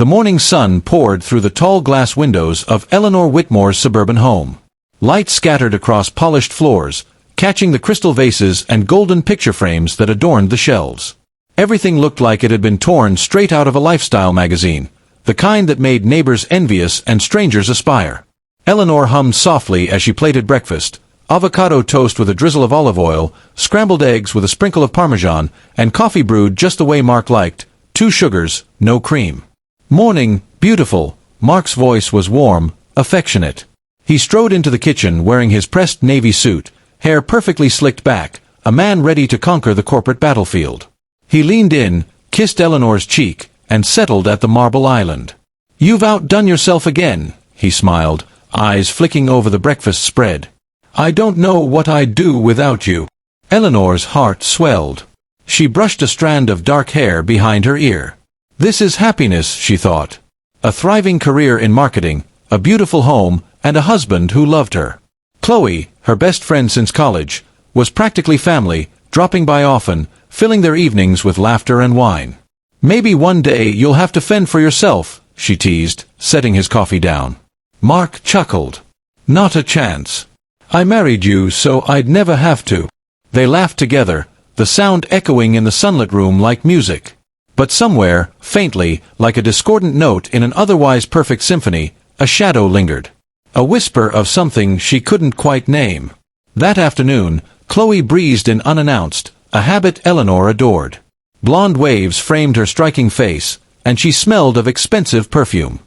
The morning sun poured through the tall glass windows of Eleanor Whitmore's suburban home. Light scattered across polished floors, catching the crystal vases and golden picture frames that adorned the shelves. Everything looked like it had been torn straight out of a lifestyle magazine, the kind that made neighbors envious and strangers aspire. Eleanor hummed softly as she plated breakfast: avocado toast with a drizzle of olive oil, scrambled eggs with a sprinkle of parmesan, and coffee brewed just the way Mark liked, 2 sugars, no cream. "Morning, beautiful." Mark's voice was warm, affectionate. He strode into the kitchen wearing his pressed navy suit, hair perfectly slicked back, a man ready to conquer the corporate battlefield. He leaned in, kissed Eleanor's cheek, and settled at the marble island. "You've outdone yourself again," he smiled, eyes flicking over the breakfast spread. "I don't know what I'd do without you." Eleanor's heart swelled. She brushed a strand of dark hair behind her ear. This is happiness, she thought. A thriving career in marketing, a beautiful home, and a husband who loved her. Chloe, her best friend since college, was practically family, dropping by often, filling their evenings with laughter and wine. "Maybe one day you'll have to fend for yourself," she teased, setting his coffee down. Mark chuckled. "Not a chance. I married you so I'd never have to." They laughed together, the sound echoing in the sunlit room like music. But somewhere, faintly, like a discordant note in an otherwise perfect symphony, a shadow lingered. A whisper of something she couldn't quite name. That afternoon, Chloe breezed in unannounced, a habit Eleanor adored. Blonde waves framed her striking face, and she smelled of expensive perfume.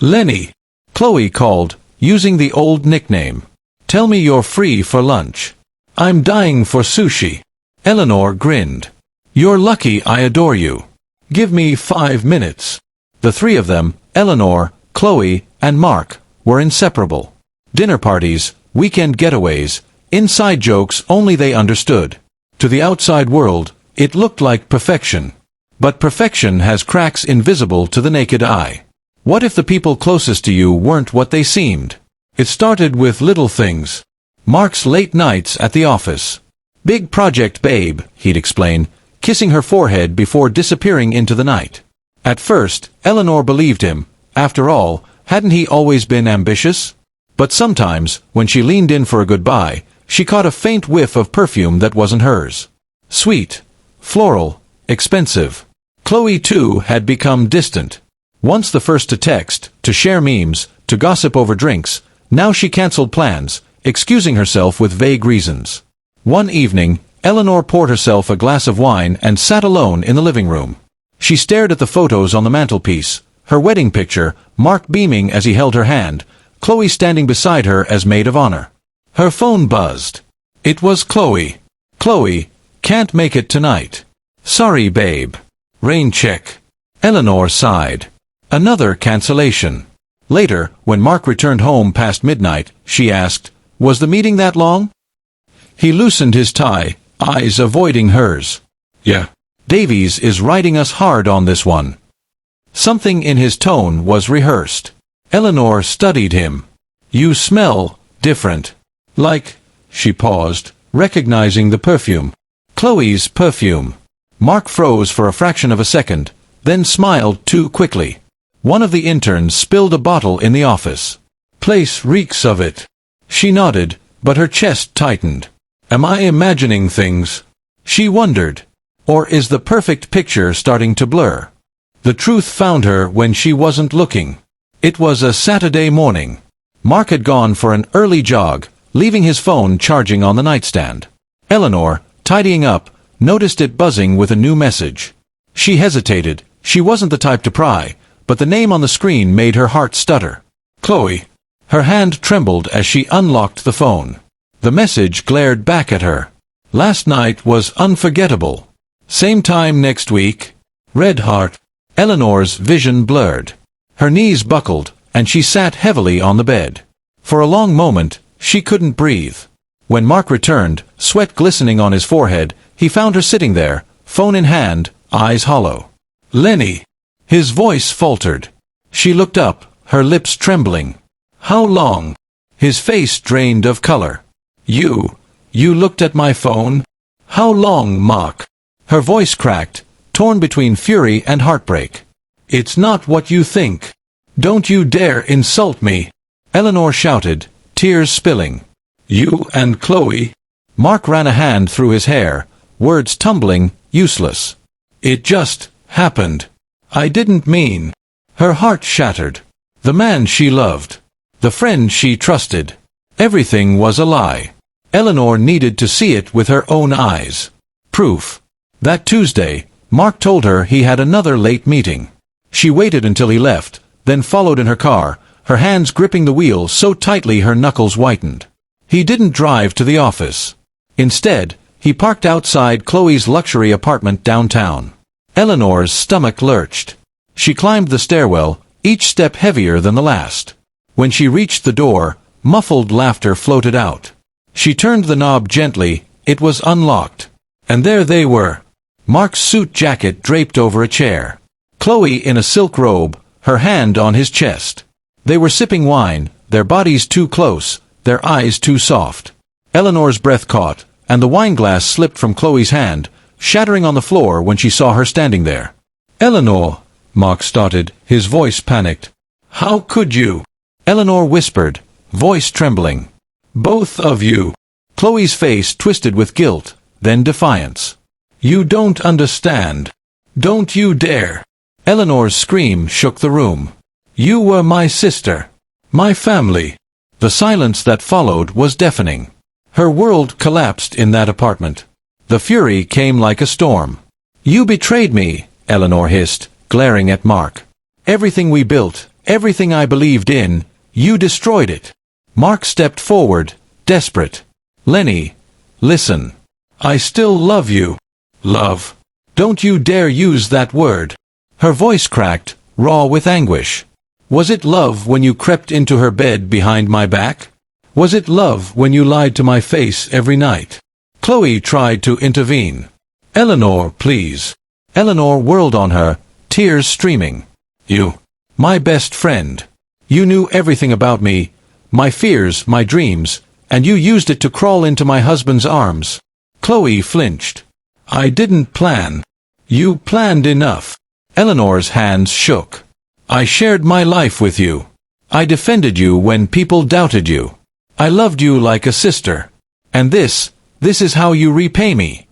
"Lenny," Chloe called, using the old nickname. "Tell me you're free for lunch. I'm dying for sushi." Eleanor grinned. "You're lucky I adore you. Give me 5 minutes." The three of them, Eleanor, Chloe, and Mark, were inseparable. Dinner parties, weekend getaways, inside jokes only they understood. To the outside world, it looked like perfection. But perfection has cracks invisible to the naked eye. What if the people closest to you weren't what they seemed? It started with little things. Mark's late nights at the office. "Big project, babe," he'd explain, kissing her forehead before disappearing into the night. At first, Eleanor believed him. After all, hadn't he always been ambitious? But sometimes, when she leaned in for a goodbye, she caught a faint whiff of perfume that wasn't hers. Sweet, floral, expensive. Chloe, too, had become distant. Once the first to text, to share memes, to gossip over drinks, now she cancelled plans, excusing herself with vague reasons. One evening, Eleanor poured herself a glass of wine and sat alone in the living room. She stared at the photos on the mantelpiece, her wedding picture, Mark beaming as he held her hand, Chloe standing beside her as maid of honor. Her phone buzzed. It was Chloe. "Chloe, can't make it tonight. Sorry, babe. Rain check." Eleanor sighed. Another cancellation. Later, when Mark returned home past midnight, she asked, "Was the meeting that long?" He loosened his tie, eyes avoiding hers. "Yeah. Davies is riding us hard on this one." Something in his tone was rehearsed. Eleanor studied him. "You smell different. Like," she paused, recognizing the perfume. Chloe's perfume. Mark froze for a fraction of a second, then smiled too quickly. One of the interns spilled a bottle in the office. "Place reeks of it." She nodded, but her chest tightened. "Am I imagining things?" she wondered. Or is the perfect picture starting to blur? The truth found her when she wasn't looking. It was a Saturday morning. Mark had gone for an early jog, leaving his phone charging on the nightstand. Eleanor, tidying up, noticed it buzzing with a new message. She hesitated. She wasn't the type to pry, but the name on the screen made her heart stutter. "Chloe." Her hand trembled as she unlocked the phone. The message glared back at her. "Last night was unforgettable. Same time next week. Red heart." Eleanor's vision blurred. Her knees buckled, and she sat heavily on the bed. For a long moment, she couldn't breathe. When Mark returned, sweat glistening on his forehead, he found her sitting there, phone in hand, eyes hollow. "Lenny." His voice faltered. She looked up, her lips trembling. "How long?" His face drained of color. You looked at my phone?" "How long, Mark?" Her voice cracked, torn between fury and heartbreak. It's not what you think. Don't you dare insult me, Eleanor shouted, tears spilling. You and Chloe? Mark ran a hand through his hair, words tumbling, useless. It just happened. I didn't mean. Her heart shattered. The man she loved. The friend she trusted. Everything was a lie. Eleanor needed to see it with her own eyes. Proof. That Tuesday, Mark told her he had another late meeting. She waited until he left, then followed in her car, her hands gripping the wheel so tightly her knuckles whitened. He didn't drive to the office. Instead, he parked outside Chloe's luxury apartment downtown. Eleanor's stomach lurched. She climbed the stairwell, each step heavier than the last. When she reached the door, muffled laughter floated out. She turned the knob gently, it was unlocked. And there they were. Mark's suit jacket draped over a chair. Chloe in a silk robe, her hand on his chest. They were sipping wine, their bodies too close, their eyes too soft. Eleanor's breath caught, and the wineglass slipped from Chloe's hand, shattering on the floor when she saw her standing there. Eleanor, Mark started, his voice panicked. How could you? Eleanor whispered, voice trembling. Both of you. Chloe's face twisted with guilt, then defiance. You don't understand. Don't you dare. Eleanor's scream shook the room. You were my sister. My family. The silence that followed was deafening. Her world collapsed in that apartment. The fury came like a storm. You betrayed me, Eleanor hissed, glaring at Mark. Everything we built, everything I believed in, you destroyed it. Mark stepped forward, desperate. Lenny, listen. I still love you. Love. Don't you dare use that word. Her voice cracked, raw with anguish. Was it love when you crept into her bed behind my back? Was it love when you lied to my face every night? Chloe tried to intervene. Eleanor, please. Eleanor whirled on her, tears streaming. You. My best friend. You knew everything about me, my fears, my dreams, and you used it to crawl into my husband's arms. Chloe flinched. I didn't plan. You planned enough. Eleanor's hands shook. I shared my life with you. I defended you when people doubted you. I loved you like a sister. And this is how you repay me.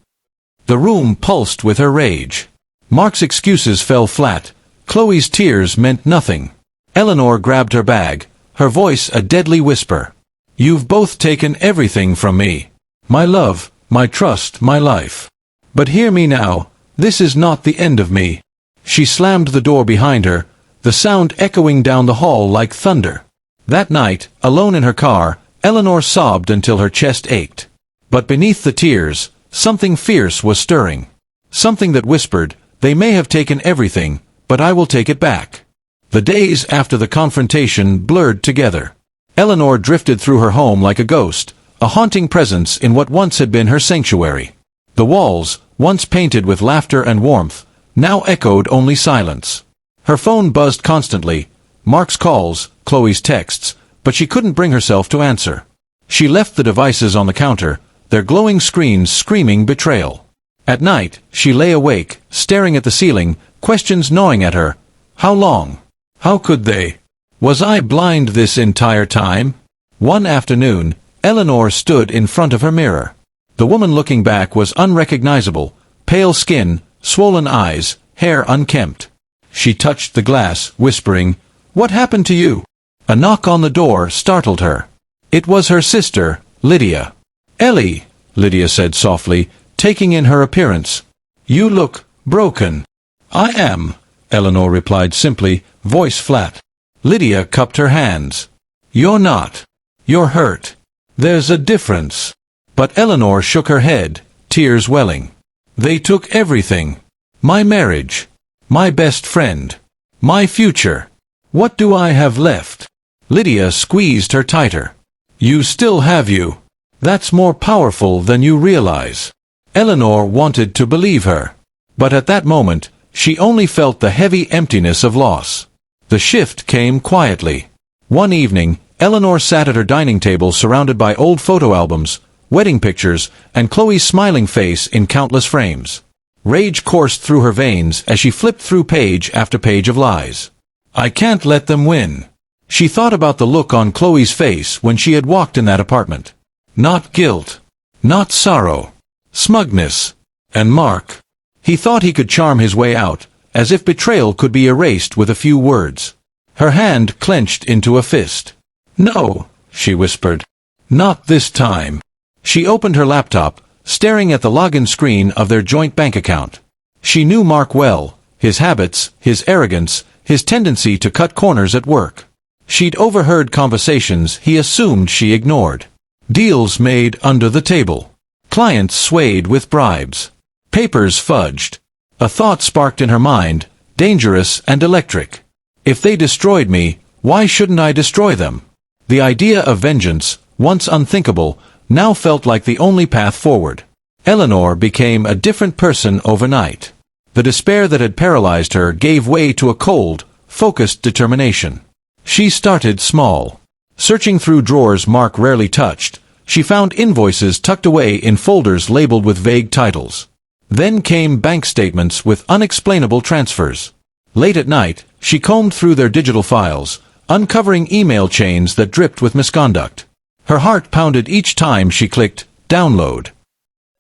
The room pulsed with her rage. Mark's excuses fell flat. Chloe's tears meant nothing. Eleanor grabbed her bag, her voice a deadly whisper. You've both taken everything from me. My love, my trust, my life. But hear me now, this is not the end of me. She slammed the door behind her, the sound echoing down the hall like thunder. That night, alone in her car, Eleanor sobbed until her chest ached. But beneath the tears, something fierce was stirring. Something that whispered, they may have taken everything, but I will take it back. The days after the confrontation blurred together. Eleanor drifted through her home like a ghost, a haunting presence in what once had been her sanctuary. The walls, once painted with laughter and warmth, now echoed only silence. Her phone buzzed constantly, Mark's calls, Chloe's texts, but she couldn't bring herself to answer. She left the devices on the counter, their glowing screens screaming betrayal. At night, she lay awake, staring at the ceiling, questions gnawing at her. How long? How could they? Was I blind this entire time? One afternoon, Eleanor stood in front of her mirror. The woman looking back was unrecognizable, pale skin, swollen eyes, hair unkempt. She touched the glass, whispering, "What happened to you?" A knock on the door startled her. It was her sister, Lydia. "Ellie," Lydia said softly, taking in her appearance. "You look broken." "I am," Eleanor replied simply, voice flat. Lydia cupped her hands. "You're not. You're hurt. There's a difference." But Eleanor shook her head, tears welling. "They took everything. My marriage. My best friend. My future. What do I have left?" Lydia squeezed her tighter. "You still have you. That's more powerful than you realize." Eleanor wanted to believe her. But at that moment, she only felt the heavy emptiness of loss. The shift came quietly. One evening, Eleanor sat at her dining table surrounded by old photo albums, wedding pictures, and Chloe's smiling face in countless frames. Rage coursed through her veins as she flipped through page after page of lies. I can't let them win. She thought about the look on Chloe's face when she had walked in that apartment. Not guilt. Not sorrow. Smugness. And Mark. He thought he could charm his way out, as if betrayal could be erased with a few words. Her hand clenched into a fist. No, she whispered. Not this time. She opened her laptop, staring at the login screen of their joint bank account. She knew Mark well, his habits, his arrogance, his tendency to cut corners at work. She'd overheard conversations he assumed she ignored. Deals made under the table. Clients swayed with bribes. Papers fudged. A thought sparked in her mind, dangerous and electric. If they destroyed me, why shouldn't I destroy them? The idea of vengeance, once unthinkable, now felt like the only path forward. Eleanor became a different person overnight. The despair that had paralyzed her gave way to a cold, focused determination. She started small. Searching through drawers Mark rarely touched, she found invoices tucked away in folders labeled with vague titles. Then came bank statements with unexplainable transfers. Late at night, she combed through their digital files, uncovering email chains that dripped with misconduct. Her heart pounded each time she clicked download.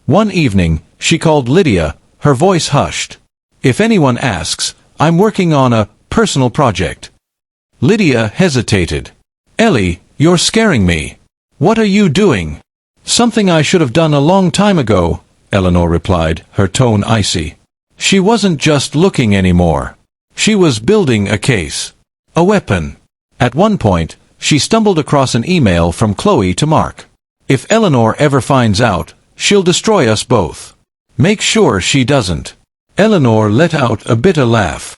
One evening, she called Lydia, her voice hushed. If anyone asks, I'm working on a personal project. Lydia hesitated. Ellie, you're scaring me. What are you doing? Something I should have done a long time ago, Eleanor replied, her tone icy. She wasn't just looking anymore. She was building a case. A weapon. At one point, she stumbled across an email from Chloe to Mark. If Eleanor ever finds out, she'll destroy us both. Make sure she doesn't. Eleanor let out a bitter laugh.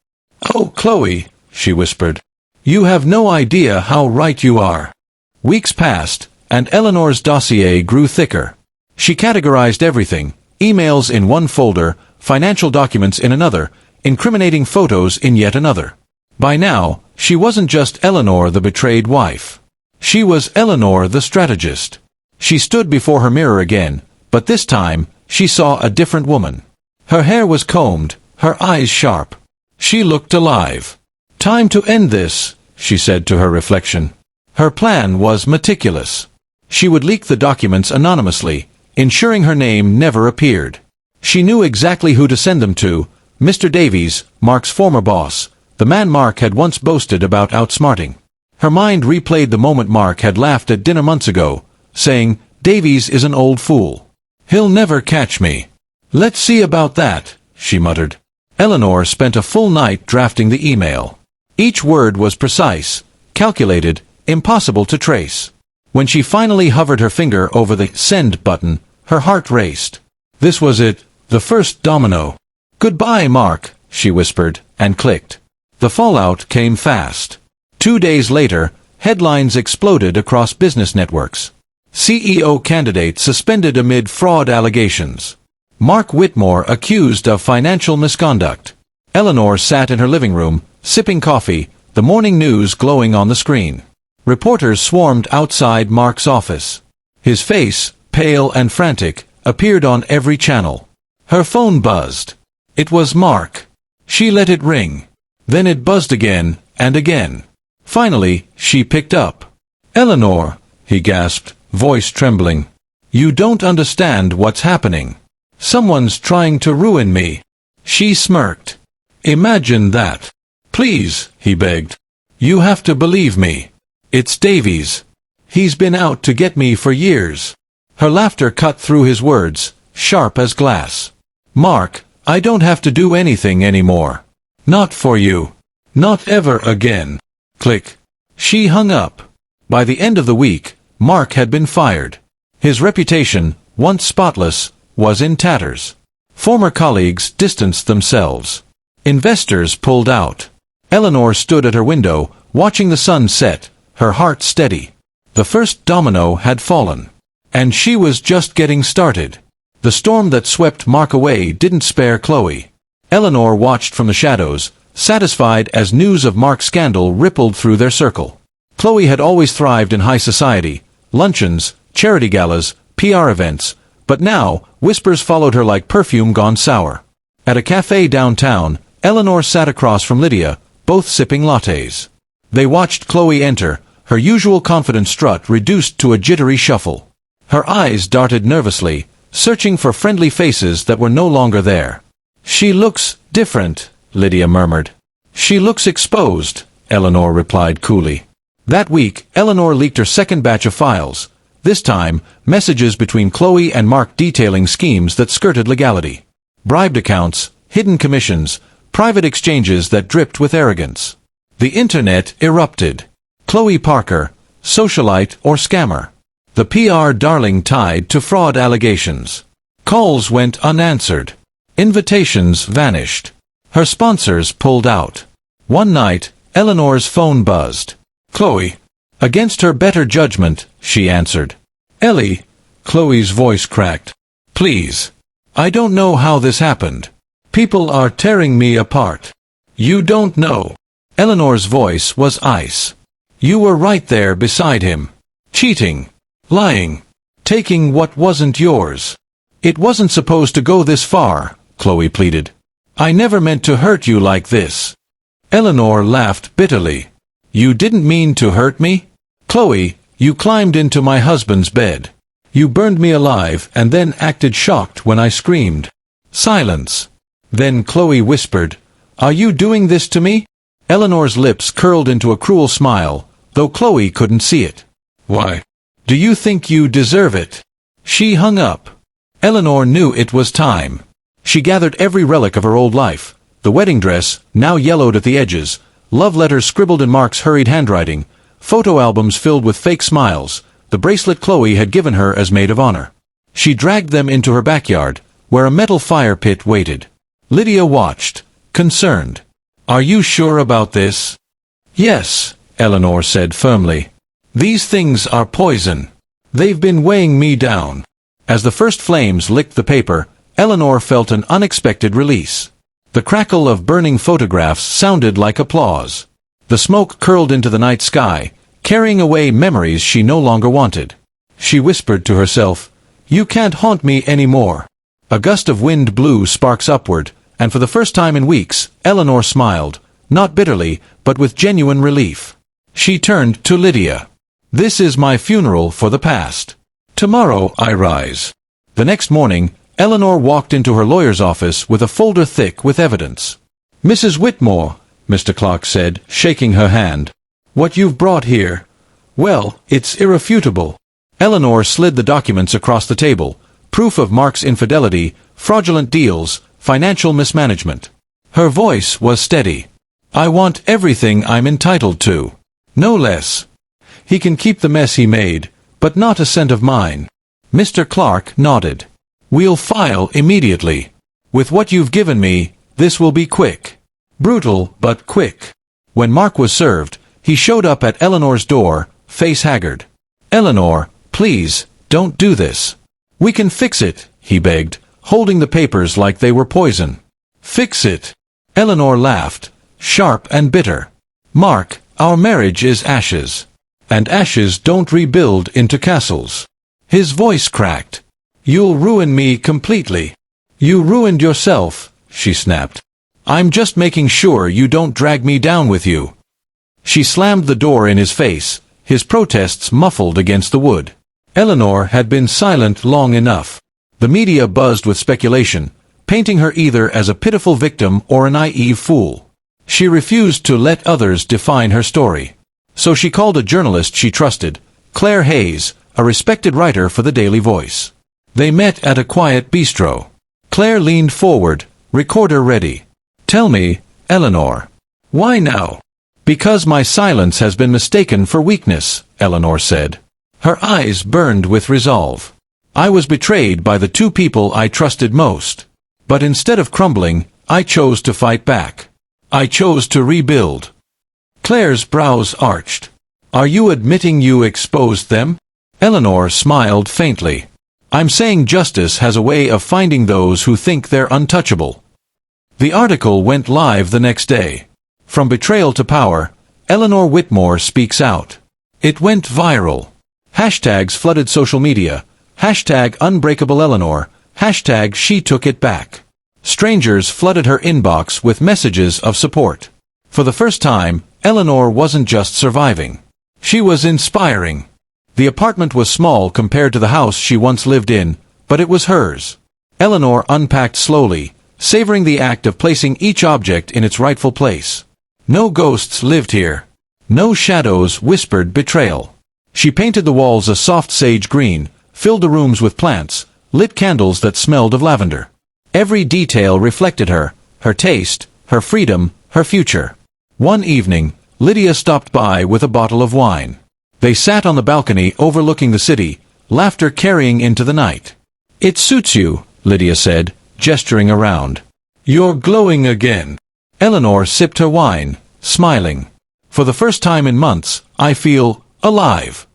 Oh, Chloe, she whispered. You have no idea how right you are. Weeks passed, and Eleanor's dossier grew thicker. She categorized everything, emails in one folder, financial documents in another, incriminating photos in yet another. By now, she wasn't just Eleanor the betrayed wife. She was Eleanor the strategist. She stood before her mirror again, but this time, she saw a different woman. Her hair was combed, her eyes sharp. She looked alive. Time to end this, she said to her reflection. Her plan was meticulous. She would leak the documents anonymously, ensuring her name never appeared. She knew exactly who to send them to, Mr. Davies, Mark's former boss, the man Mark had once boasted about outsmarting. Her mind replayed the moment Mark had laughed at dinner months ago, saying, Davies is an old fool. He'll never catch me. Let's see about that, she muttered. Eleanor spent a full night drafting the email. Each word was precise, calculated, impossible to trace. When she finally hovered her finger over the send button, her heart raced. This was it, the first domino. Goodbye, Mark, she whispered, and clicked. The fallout came fast. 2 days later, headlines exploded across business networks. CEO candidate suspended amid fraud allegations. Mark Whitmore accused of financial misconduct. Eleanor sat in her living room, sipping coffee, the morning news glowing on the screen. Reporters swarmed outside Mark's office. His face, pale and frantic, appeared on every channel. Her phone buzzed. It was Mark. She let it ring. Then it buzzed again, and again. Finally, she picked up. Eleanor, he gasped, voice trembling. You don't understand what's happening. Someone's trying to ruin me. She smirked. Imagine that. Please, he begged. You have to believe me. It's Davies. He's been out to get me for years. Her laughter cut through his words, sharp as glass. Mark, I don't have to do anything anymore. Not for you. Not ever again. Click. She hung up. By the end of the week, Mark had been fired. His reputation, once spotless, was in tatters. Former colleagues distanced themselves. Investors pulled out. Eleanor stood at her window, watching the sun set, her heart steady. The first domino had fallen. And she was just getting started. The storm that swept Mark away didn't spare Chloe. Eleanor watched from the shadows, satisfied as news of Mark's scandal rippled through their circle. Chloe had always thrived in high society, luncheons, charity galas, PR events, but now, whispers followed her like perfume gone sour. At a cafe downtown, Eleanor sat across from Lydia, both sipping lattes. They watched Chloe enter, her usual confident strut reduced to a jittery shuffle. Her eyes darted nervously, searching for friendly faces that were no longer there. "She looks different," Lydia murmured. "She looks exposed," Eleanor replied coolly. That week, Eleanor leaked her second batch of files. This time, messages between Chloe and Mark detailing schemes that skirted legality. Bribed accounts, hidden commissions, private exchanges that dripped with arrogance. The internet erupted. Chloe Parker, socialite or scammer. The PR darling tied to fraud allegations. Calls went unanswered. Invitations vanished. Her sponsors pulled out. One night, Eleanor's phone buzzed. "Chloe." Against her better judgment, she answered. "Ellie," Chloe's voice cracked. "Please. I don't know how this happened. People are tearing me apart." "You don't know." Eleanor's voice was ice. "You were right there beside him. Cheating. Lying. Taking what wasn't yours." "It wasn't supposed to go this far," Chloe pleaded. "I never meant to hurt you like this." Eleanor laughed bitterly. "You didn't mean to hurt me? Chloe, you climbed into my husband's bed. You burned me alive and then acted shocked when I screamed." Silence. Then Chloe whispered, "Are you doing this to me?" Eleanor's lips curled into a cruel smile, though Chloe couldn't see it. "Why? Do you think you deserve it?" She hung up. Eleanor knew it was time. She gathered every relic of her old life, the wedding dress, now yellowed at the edges, love letters scribbled in Mark's hurried handwriting, photo albums filled with fake smiles, the bracelet Chloe had given her as maid of honor. She dragged them into her backyard, where a metal fire pit waited. Lydia watched, concerned. "Are you sure about this?" "Yes," Eleanor said firmly. "These things are poison. They've been weighing me down." As the first flames licked the paper, Eleanor felt an unexpected release. The crackle of burning photographs sounded like applause. The smoke curled into the night sky, carrying away memories she no longer wanted. She whispered to herself, "You can't haunt me anymore." A gust of wind blew sparks upward, and for the first time in weeks, Eleanor smiled, not bitterly, but with genuine relief. She turned to Lydia. "This is my funeral for the past. Tomorrow I rise." The next morning, Eleanor walked into her lawyer's office with a folder thick with evidence. "Mrs. Whitmore," Mr. Clark said, shaking her hand. "What you've brought here, well, it's irrefutable." Eleanor slid the documents across the table, proof of Mark's infidelity, fraudulent deals, financial mismanagement. Her voice was steady. "I want everything I'm entitled to. No less. He can keep the mess he made, but not a cent of mine." Mr. Clark nodded. "We'll file immediately. With what you've given me, this will be quick. Brutal, but quick." When Mark was served, he showed up at Eleanor's door, face haggard. "Eleanor, please, don't do this. We can fix it," he begged, holding the papers like they were poison. "Fix it?" Eleanor laughed, sharp and bitter. "Mark, our marriage is ashes. And ashes don't rebuild into castles." His voice cracked. "You'll ruin me completely." "You ruined yourself," she snapped. "I'm just making sure you don't drag me down with you." She slammed the door in his face, his protests muffled against the wood. Eleanor had been silent long enough. The media buzzed with speculation, painting her either as a pitiful victim or a naive fool. She refused to let others define her story. So she called a journalist she trusted, Claire Hayes, a respected writer for the Daily Voice. They met at a quiet bistro. Claire leaned forward, recorder ready. "Tell me, Eleanor." "Why now?" "Because my silence has been mistaken for weakness," Eleanor said. Her eyes burned with resolve. "I was betrayed by the two people I trusted most. But instead of crumbling, I chose to fight back. I chose to rebuild." Claire's brows arched. "Are you admitting you exposed them?" Eleanor smiled faintly. "I'm saying justice has a way of finding those who think they're untouchable." The article went live the next day. From betrayal to power, Eleanor Whitmore speaks out. It went viral. Hashtags flooded social media. Hashtag unbreakable Eleanor. Hashtag she took it back. Strangers flooded her inbox with messages of support. For the first time, Eleanor wasn't just surviving. She was inspiring. The apartment was small compared to the house she once lived in, but it was hers. Eleanor unpacked slowly, savoring the act of placing each object in its rightful place. No ghosts lived here. No shadows whispered betrayal. She painted the walls a soft sage green, filled the rooms with plants, lit candles that smelled of lavender. Every detail reflected her taste, her freedom, her future. One evening, Lydia stopped by with a bottle of wine. They sat on the balcony overlooking the city, laughter carrying into the night. "It suits you," Lydia said, gesturing around. "You're glowing again." Eleanor sipped her wine, smiling. "For the first time in months, I feel alive."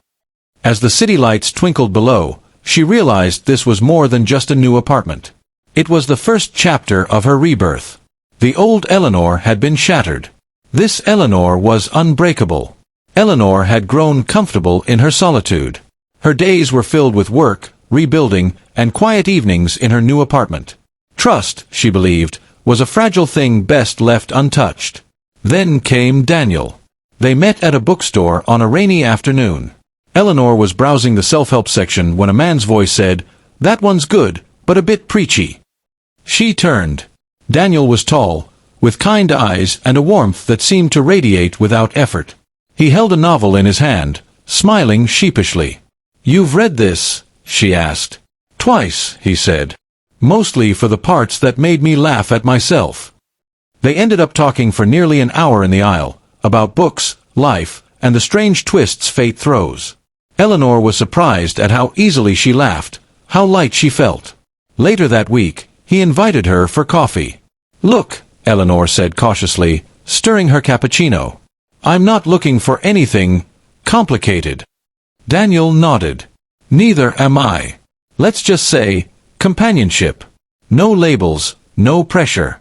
As the city lights twinkled below, she realized this was more than just a new apartment. It was the first chapter of her rebirth. The old Eleanor had been shattered. This Eleanor was unbreakable. Eleanor had grown comfortable in her solitude. Her days were filled with work, rebuilding, and quiet evenings in her new apartment. Trust, she believed, was a fragile thing best left untouched. Then came Daniel. They met at a bookstore on a rainy afternoon. Eleanor was browsing the self-help section when a man's voice said, "That one's good, but a bit preachy." She turned. Daniel was tall, with kind eyes and a warmth that seemed to radiate without effort. He held a novel in his hand, smiling sheepishly. "You've read this?" she asked. "Twice," he said. "Mostly for the parts that made me laugh at myself." They ended up talking for nearly an hour in the aisle, about books, life, and the strange twists fate throws. Eleanor was surprised at how easily she laughed, how light she felt. Later that week, he invited her for coffee. "Look," Eleanor said cautiously, stirring her cappuccino. "I'm not looking for anything complicated." Daniel nodded. "Neither am I. Let's just say, companionship. No labels, no pressure."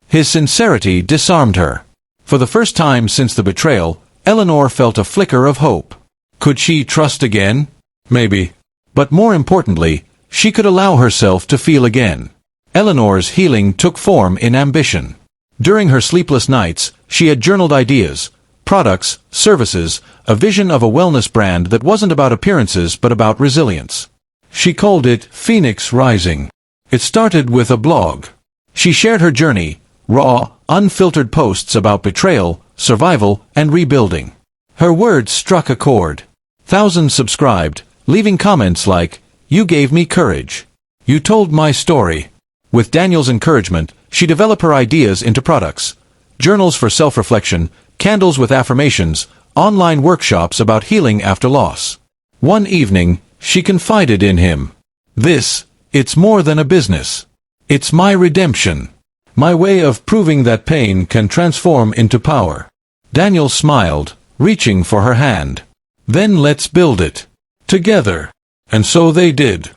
His sincerity disarmed her. For the first time since the betrayal, Eleanor felt a flicker of hope. Could she trust again? Maybe. But more importantly, she could allow herself to feel again. Eleanor's healing took form in ambition. During her sleepless nights, she had journaled ideas, products, services, a vision of a wellness brand that wasn't about appearances but about resilience. She called it Phoenix Rising. It started with a blog. She shared her journey, raw, unfiltered posts about betrayal, survival, and rebuilding. Her words struck a chord. Thousands subscribed, leaving comments like, "You gave me courage. You told my story." With Daniel's encouragement, she developed her ideas into products. Journals for self-reflection, candles with affirmations, online workshops about healing after loss. One evening, she confided in him. It's more than a business. It's my redemption. My way of proving that pain can transform into power." Daniel smiled, reaching for her hand. "Then let's build it. Together." And so they did.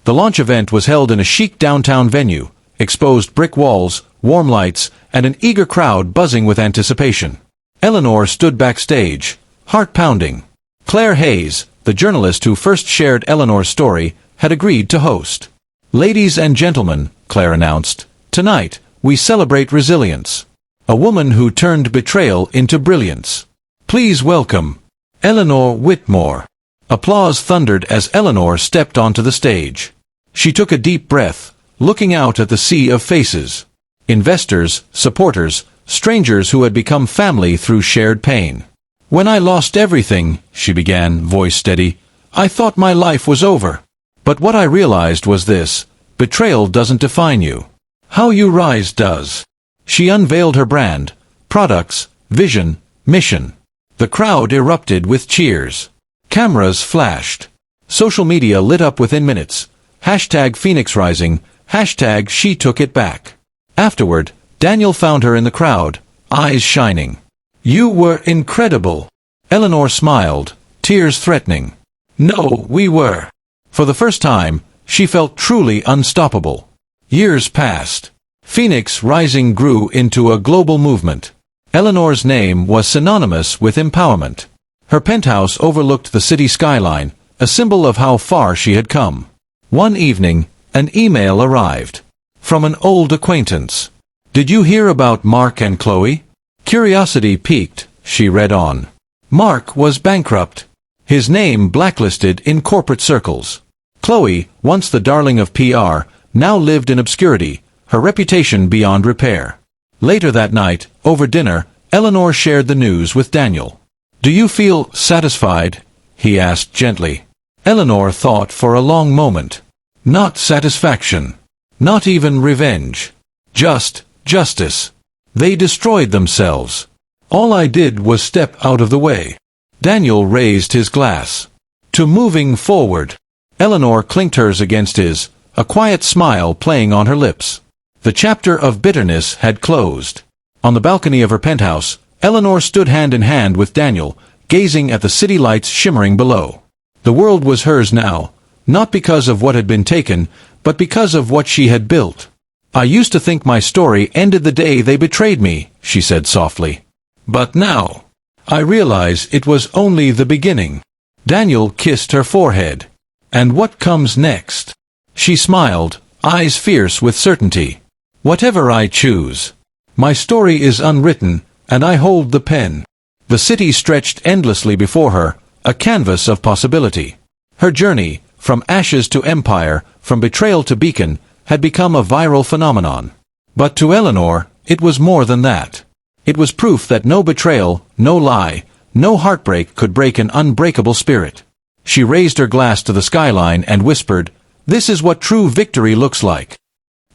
The launch event was held in a chic downtown venue, exposed brick walls, warm lights, and an eager crowd buzzing with anticipation. Eleanor stood backstage, heart pounding. Claire Hayes, the journalist who first shared Eleanor's story, had agreed to host. "Ladies and gentlemen," Claire announced, "tonight, we celebrate resilience. A woman who turned betrayal into brilliance. Please welcome Eleanor Whitmore." Applause thundered as Eleanor stepped onto the stage. She took a deep breath, looking out at the sea of faces. Investors, supporters, strangers who had become family through shared pain. "When I lost everything," she began, voice steady, "I thought my life was over. But what I realized was this: betrayal doesn't define you. How you rise does." She unveiled her brand, products, vision, mission. The crowd erupted with cheers. Cameras flashed. Social media lit up within minutes. Hashtag Phoenix Rising, hashtag She Took It Back. Afterward, Daniel found her in the crowd, eyes shining. "You were incredible." Eleanor smiled, tears threatening. "No, we were." For the first time, she felt truly unstoppable. Years passed. Phoenix Rising grew into a global movement. Eleanor's name was synonymous with empowerment. Her penthouse overlooked the city skyline, a symbol of how far she had come. One evening, an email arrived. From an old acquaintance. Did you hear about Mark and Chloe? Curiosity piqued, she read on. Mark was bankrupt. His name blacklisted in corporate circles. Chloe, once the darling of PR, now lived in obscurity, her reputation beyond repair. Later that night, over dinner, Eleanor shared the news with Daniel. Do you feel satisfied? He asked gently. Eleanor thought for a long moment. Not satisfaction. Not even revenge. Just justice. They destroyed themselves. All I did was step out of the way. Daniel raised his glass. To moving forward. Eleanor clinked hers against his, a quiet smile playing on her lips. The chapter of bitterness had closed. On the balcony of her penthouse, Eleanor stood hand in hand with Daniel, gazing at the city lights shimmering below. The world was hers now, not because of what had been taken, but because of what she had built. I used to think my story ended the day they betrayed me, she said softly. But now, I realize it was only the beginning. Daniel kissed her forehead. And what comes next? She smiled, eyes fierce with certainty. Whatever I choose. My story is unwritten, and I hold the pen. The city stretched endlessly before her, a canvas of possibility. Her journey, from ashes to empire, from betrayal to beacon, had become a viral phenomenon. But to Eleanor, it was more than that. It was proof that no betrayal, no lie, no heartbreak could break an unbreakable spirit. She raised her glass to the skyline and whispered, "This is what true victory looks like."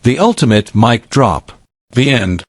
The ultimate mic drop. The end.